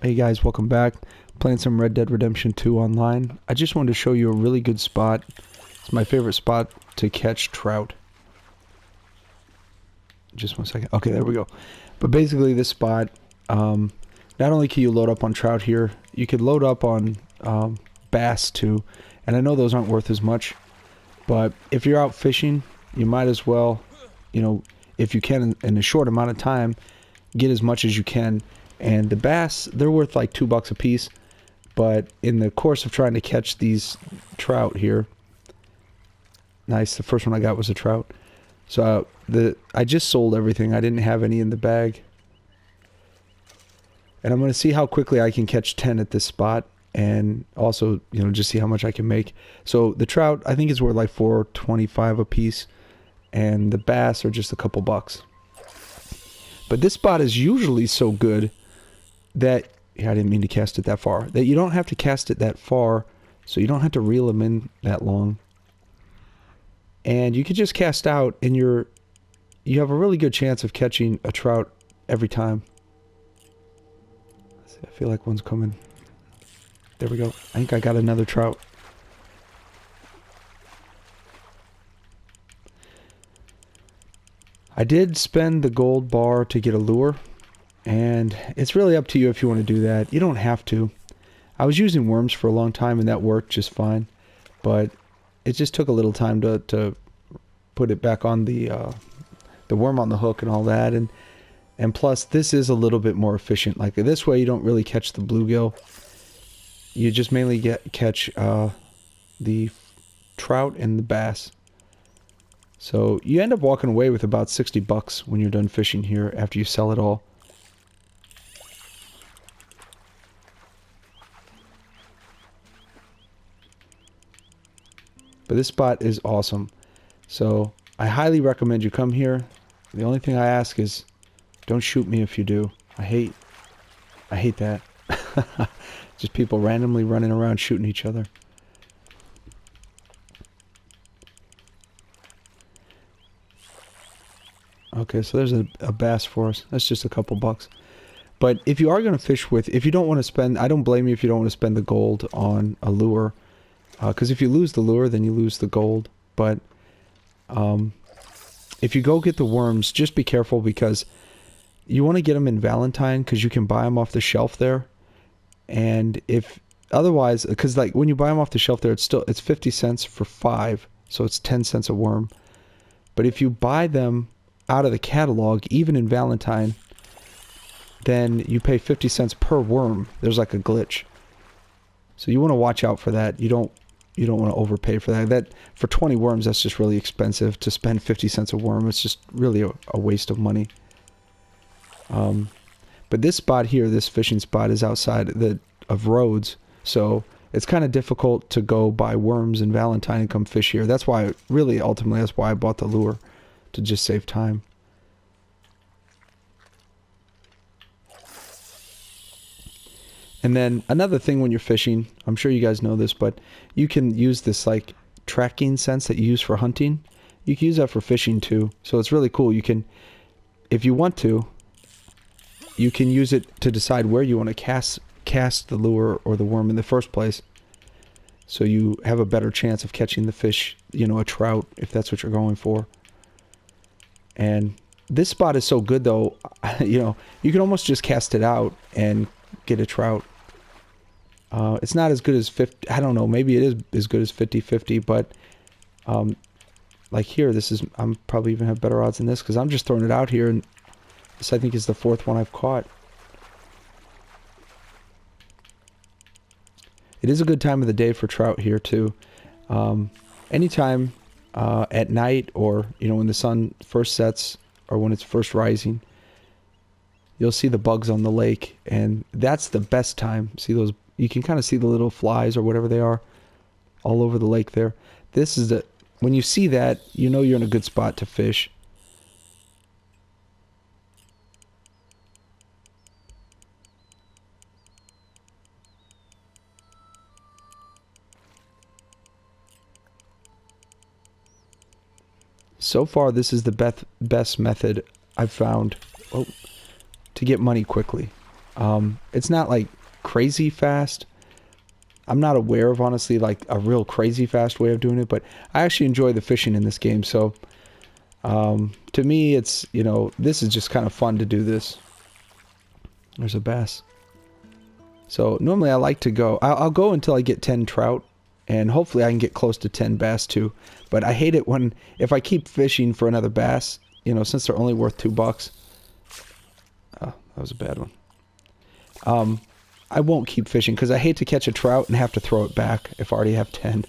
Hey guys, welcome back. Playing some Red Dead Redemption 2 online. I just wanted to show you a really good spot. It's my favorite spot to catch trout. Just one second. Okay, there we go. But basically this spot, not only can you load up on trout here, you could load up on bass too. And I know those aren't worth as much, but if you're out fishing, you might as well, you know, if you can in a short amount of time, get as much as you can. And the bass, they're worth like $2 a piece. But in the course of trying to catch these trout here, nice, the first one I got was a trout. So I just sold everything. I didn't have any in the bag. And I'm going to see how quickly I can catch 10 at this spot. And also, you know, just see how much I can make. So the trout, I think is worth like $4.25 a piece. And the bass are just a couple bucks. But this spot is usually so good that, yeah, I didn't mean to cast it that far, that you don't have to cast it that far, so you don't have to reel them in that long. And you can just cast out, and you have a really good chance of catching a trout every time. Let's see, I feel like one's coming. There we go. I think I got another trout. I did spend the gold bar to get a lure. And it's really up to you if you want to do that. You don't have to. I was using worms for a long time and that worked just fine. But it just took a little time to put it back on the worm on the hook and all that. And plus, this is a little bit more efficient. Like this way, you don't really catch the bluegill. You just mainly catch the trout and the bass. So you end up walking away with about $60 when you're done fishing here after you sell it all. But this spot is awesome. So I highly recommend you come here. The only thing I ask is don't shoot me if you do. I hate that. Just people randomly running around shooting each other. Okay, so there's a bass for us. That's just a couple bucks. But if you are going to fish with, if you don't want to spend, I don't blame you if you don't want to spend the gold on a lure. Because if you lose the lure, then you lose the gold. But if you go get the worms, just be careful because you want to get them in Valentine because you can buy them off the shelf there. And if otherwise, because like when you buy them off the shelf there, it's 50 cents for 5, so it's 10 cents a worm. But if you buy them out of the catalog, even in Valentine, then you pay 50 cents per worm. There's like a glitch. So you want to watch out for that. You don't want to overpay for that. That for 20 worms, that's just really expensive to spend 50 cents a worm. It's just really a waste of money. But this spot here, this fishing spot, is outside of roads, so it's kind of difficult to go buy worms in Valentine and come fish here. That's why, really, ultimately, that's why I bought the lure, to just save time. And then another thing when you're fishing, I'm sure you guys know this, but you can use this like tracking sense that you use for hunting. You can use that for fishing too. So it's really cool. You can, if you want to, you can use it to decide where you want to cast the lure or the worm in the first place. So you have a better chance of catching the fish, you know, a trout, if that's what you're going for. And this spot is so good though, you know, you can almost just cast it out and get a trout. It's not as good as 50, I don't know, maybe it is as good as 50-50, but like here, I'm probably even have better odds than this because I'm just throwing it out here, and this I think is the 4th one I've caught. It is a good time of the day for trout here too. Anytime at night, or you know, when the sun first sets or when it's first rising, you'll see the bugs on the lake, and that's the best time. See those? You can kind of see the little flies or whatever they are all over the lake there. This is when you see that, you know you're in a good spot to fish. So far, this is the best method I've found to get money quickly. It's not like crazy fast. I'm not aware of, honestly, like a real crazy fast way of doing it, but I actually enjoy the fishing in this game. So to me, it's, you know, this is just kind of fun to do this. There's a bass. So normally I like to go, I'll go until I get 10 trout, and hopefully I can get close to 10 bass too. But I hate it when, if I keep fishing for another bass, you know, since they're only worth $2. Oh, that was a bad one. I won't keep fishing because I hate to catch a trout and have to throw it back if I already have 10.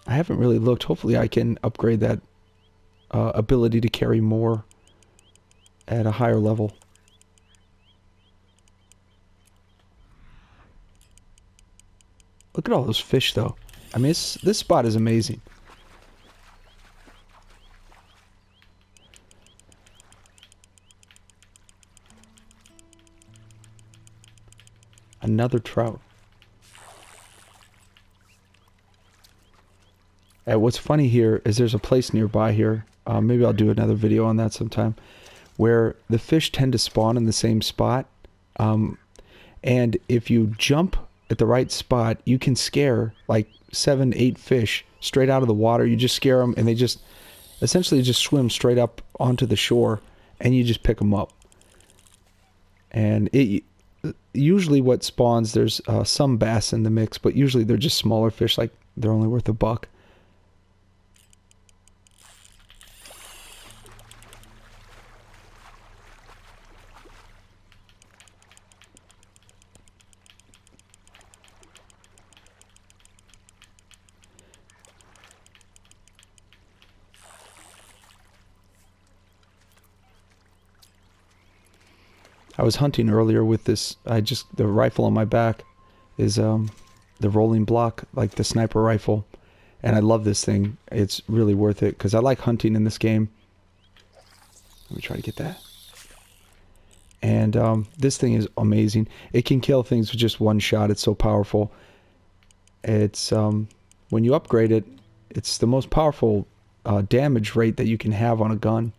I haven't really looked. Hopefully I can upgrade that ability to carry more at a higher level. Look at all those fish though. I mean, this spot is amazing. Another trout. And what's funny here is there's a place nearby here. Maybe I'll do another video on that sometime, where the fish tend to spawn in the same spot. And if you jump at the right spot, you can scare like 7, 8 fish straight out of the water. You just scare them and they just essentially just swim straight up onto the shore, and you just pick them up. And it usually what spawns, there's some bass in the mix, but usually they're just smaller fish, like they're only worth $1. I was hunting earlier with this, the rifle on my back is the rolling block, like the sniper rifle. And I love this thing. It's really worth it because I like hunting in this game. Let me try to get that. And this thing is amazing. It can kill things with just one shot. It's so powerful. It's, when you upgrade it, it's the most powerful damage rate that you can have on a gun.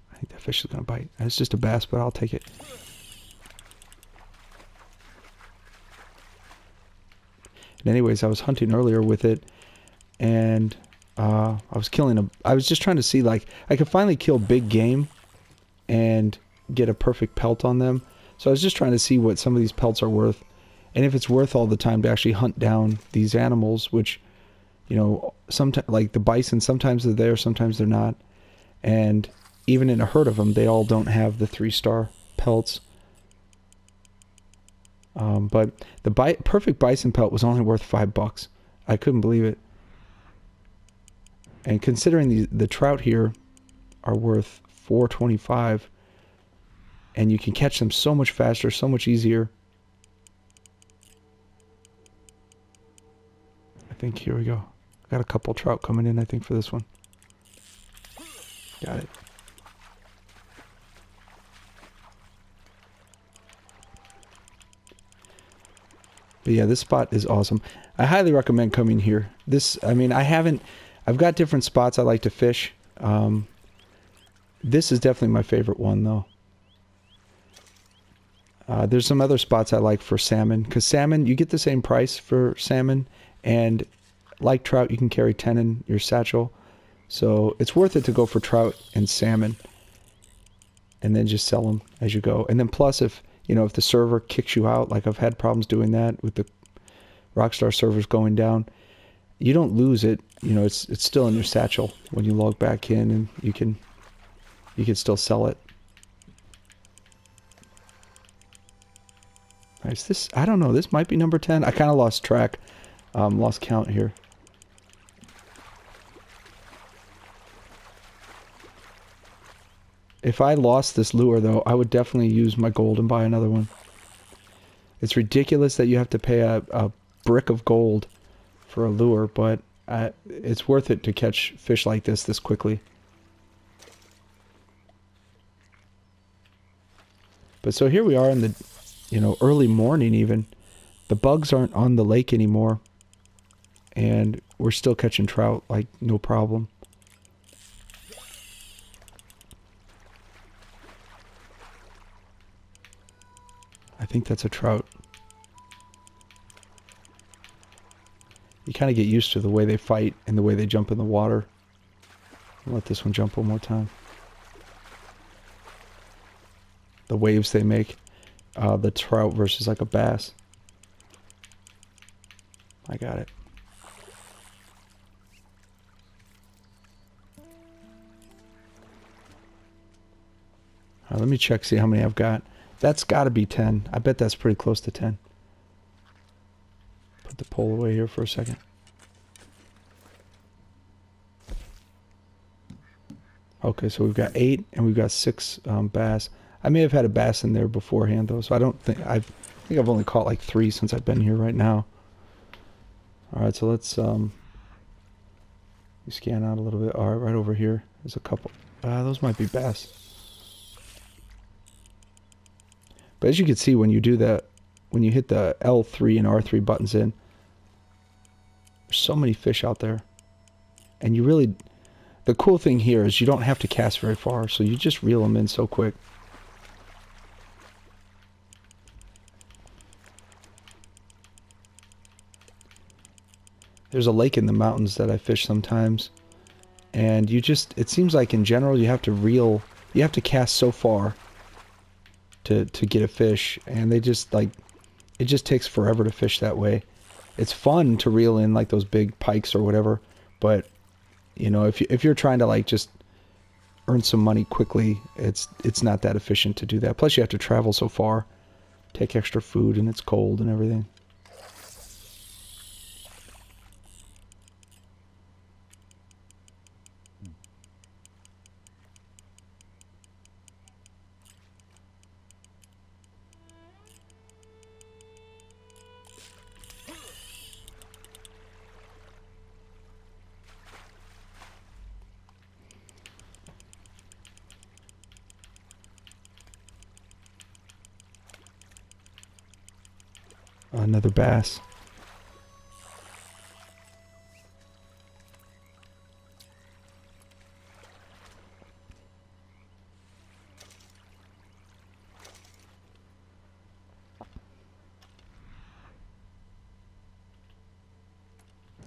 I think that fish is going to bite. It's just a bass, but I'll take it. And anyways, I was hunting earlier with it, and I was killing I was just trying to see, like, I could finally kill big game and get a perfect pelt on them. So I was just trying to see what some of these pelts are worth, and if it's worth all the time to actually hunt down these animals, which, you know, sometimes, like the bison, sometimes they're there, sometimes they're not. And even in a herd of them, they all don't have the 3-star pelts. But the perfect bison pelt was only worth $5. I couldn't believe it. And considering the trout here are worth $4.25, and you can catch them so much faster, so much easier. I think here we go. Got a couple trout coming in, I think, for this one. Got it. But yeah, this spot is awesome. I highly recommend coming here. I mean, I've got different spots I like to fish. This is definitely my favorite one, though. There's some other spots I like for salmon, because salmon, you get the same price for salmon, and like trout, you can carry 10 in your satchel. So it's worth it to go for trout and salmon, and then just sell them as you go. And then plus, if the server kicks you out, like I've had problems doing that with the Rockstar servers going down, you don't lose it. It's still in your satchel when you log back in, and you can still sell it. Nice. I don't know, this might be number 10. I kind of lost track, lost count here. If I lost this lure, though, I would definitely use my gold and buy another one. It's ridiculous that you have to pay a brick of gold for a lure, but it's worth it to catch fish like this quickly. But so here we are in the, early morning even. The bugs aren't on the lake anymore, and we're still catching trout, like, no problem. think that's a trout. You kind of get used to the way they fight and the way they jump in the water. I'll let this one jump one more time. The waves they make. The trout versus like a bass. I got it. Let me check, see how many I've got. That's got to be 10. I bet that's pretty close to 10. Put the pole away here for a second. Okay, so we've got 8 and we've got 6 bass. I may have had a bass in there beforehand though, so I don't think I think I've only caught like 3 since I've been here right now. All right, so let's scan out a little bit. All right, right over here, there's a couple. Those might be bass. But as you can see, when you do that, when you hit the L3 and R3 buttons in, there's so many fish out there. And you really, the cool thing here is you don't have to cast very far, so you just reel them in so quick. There's a lake in the mountains that I fish sometimes, and you just, it seems like in general you have to reel, you have to cast so far to get a fish, and they just like, it just takes forever to fish that way. It's fun to reel in like those big pikes or whatever, but you know, if you're trying to like just earn some money quickly, it's not that efficient to do that. Plus you have to travel so far, take extra food, and it's cold and everything. Another bass.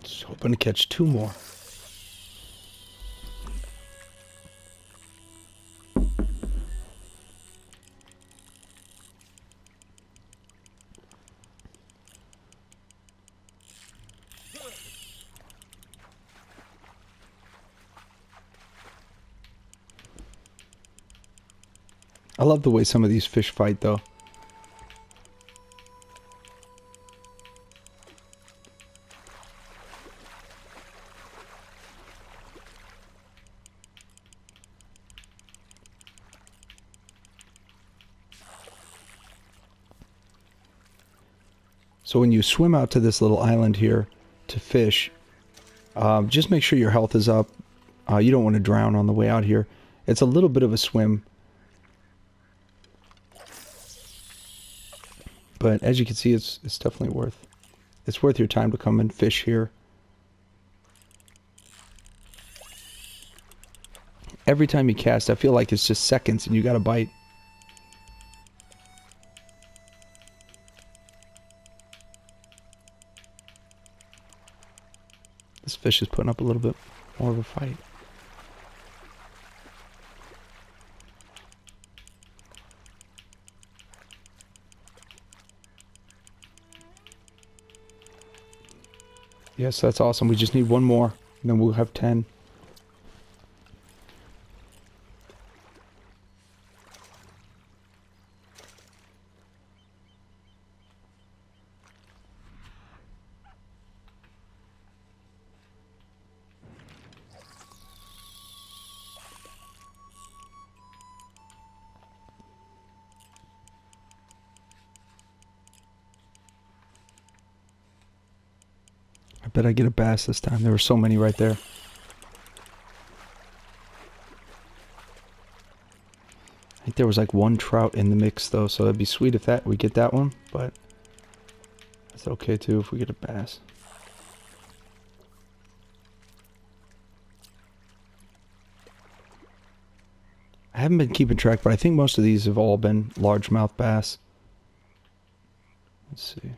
Just hoping to catch 2 more. I love the way some of these fish fight though. So when you swim out to this little island here to fish, just make sure your health is up. You don't want to drown on the way out here. It's a little bit of a swim. But as you can see, it's definitely worth your time to come and fish here. Every time you cast, I feel like it's just seconds and you got a bite. This fish is putting up a little bit more of a fight. Yes, that's awesome. We just need 1 more, and then we'll have 10. I bet I get a bass this time. There were so many right there. I think there was like 1 trout in the mix though, so it'd be sweet if we get that one, but it's okay too if we get a bass. I haven't been keeping track, but I think most of these have all been largemouth bass. Let's see.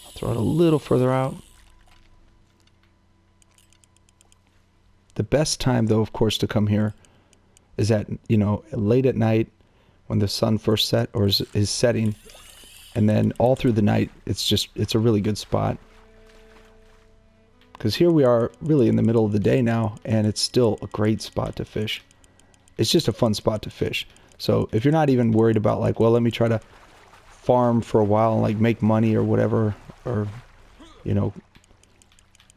I'll throw it a little further out. The best time, though, of course, to come here is at, you know, late at night when the sun first set or is setting. And then all through the night, it's a really good spot. Because here we are really in the middle of the day now, and it's still a great spot to fish. It's just a fun spot to fish. So if you're not even worried about like, well, let me try to farm for a while and like make money or whatever, or, you know,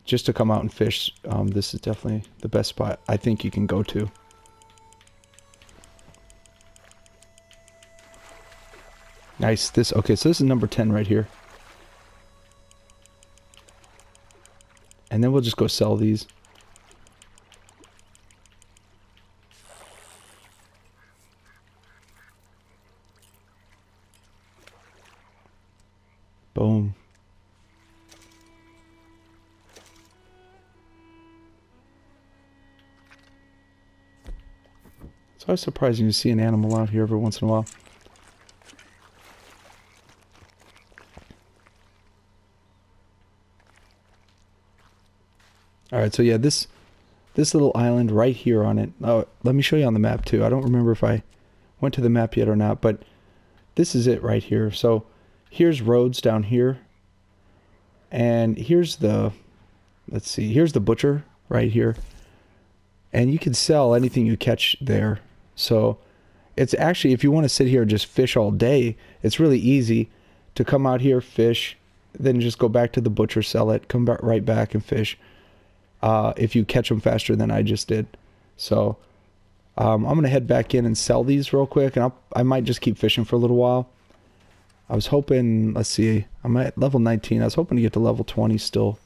just to come out and fish, this is definitely the best spot I think you can go to. Nice. Okay, so this is number 10 right here. And then we'll just go sell these. Boom. It's always surprising to see an animal out here every once in a while. Alright, so yeah, this little island right here on it. Oh, let me show you on the map too. I don't remember if I went to the map yet or not, but this is it right here. So here's roads down here. And here's the, let's see, here's the butcher right here. And you can sell anything you catch there. So it's actually, if you want to sit here and just fish all day, it's really easy to come out here, fish, then just go back to the butcher, sell it, come back right back and fish. If you catch them faster than I just did. So I'm going to head back in and sell these real quick, and I might just keep fishing for a little while. I was hoping, let's see, I'm at level 19. I was hoping to get to level 20 still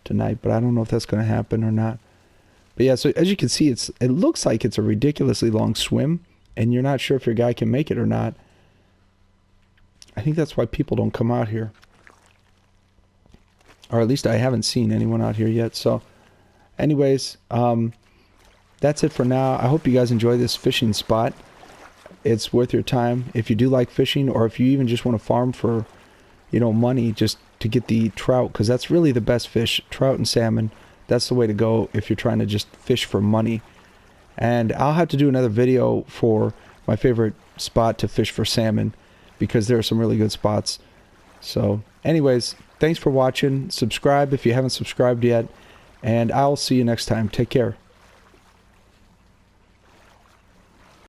tonight, but I don't know if that's going to happen or not. But yeah, so as you can see, it looks like it's a ridiculously long swim, and you're not sure if your guy can make it or not. I think that's why people don't come out here. Or at least I haven't seen anyone out here yet. So anyways, that's it for now. I hope you guys enjoy this fishing spot. It's worth your time if you do like fishing, or if you even just want to farm for, you know, money just to get the trout, because that's really the best fish. Trout and salmon, that's the way to go if you're trying to just fish for money. And I'll have to do another video for my favorite spot to fish for salmon, because there are some really good spots. So anyways, thanks for watching. Subscribe if you haven't subscribed yet, and I'll see you next time. Take care.